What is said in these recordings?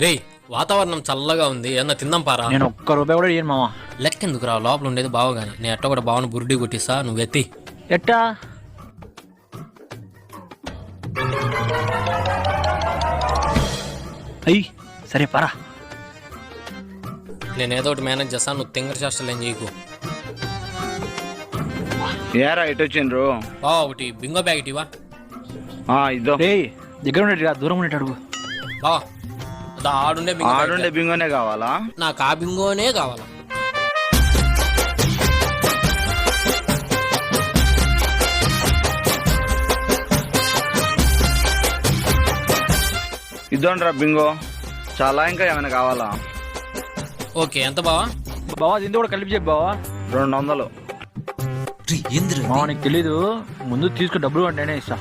రే వాతావరణం చల్లగా ఉంది ఏమన్నా తిందాం పారా. నేను ఒక్క రూపాయి కూడా ఇయ్యను మామ. లెక్కెందుకు రా, లోపల ఉండేది బావగాని. నేను ఎట్ట కూడా బావను బురుడి కొట్టిస్తా, నువ్వు ఎత్తి. ఎట్టా? అయ్యి సరే పరా. నేను ఏదో ఒకటి మేనేజ్ చేస్తాను, నువ్వు తింగర చేష్టలు ఏం చేయకు. ఏరా ఇటు వచ్చిండ్రు? బావా ఒకటి బింగో ప్యాకెట్ ఇవా. ఇద్దో. రే దగ్గర ఉండేట్టుగా దూరం ఉండేట్టు అడుగు. బావా అదా ఆడుండే బింగో ఆడుండే బింగోనే కావాలా? నాకు ఆ బింగోనే కావాలా. ఇద్దోండ్రా బింగో. చాలా ఇంకా ఏమైనా కావాలా? ఓకే ఎంత బావా? బావా దీంతో కూడా కలిపి చెప్పు బావా. 200. మామ నీకు తెలీదు, ముందు తీసుకుని డబ్బులు అంటే నేనే ఇస్తా.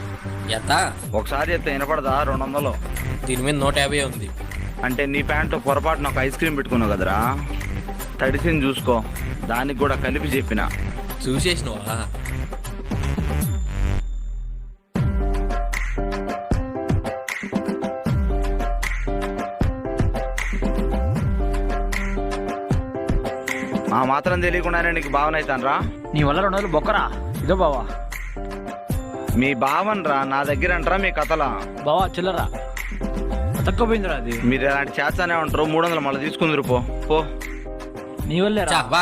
ఎంత? ఒకసారి చెప్తే వినపడదా? 200. దీని మీద 150 ఉంది. అంటే నీ ప్యాంటు పొరపాటున ఒక ఐస్ క్రీమ్ పెట్టుకున్నావు కదరా, తడిసింది చూసుకో, దానికి కూడా కలిపి చెప్పిన. చూసేసినవా? ఆ మాత్రం తెలియకుండానే నీకు భావన అవుతానరా? నీ వల్ల 200 బొక్కరా. ఇదో బావా. మీ భావనరా నా దగ్గర అంటారా మీ కథలా? బావా చిల్లరా తక్కువపోయిందిరా అది. మీరు ఇలాంటి చేస్తానే ఉంటారు. 300 మళ్ళీ తీసుకుందరు. పో పో. నీ వల్లేరా. వా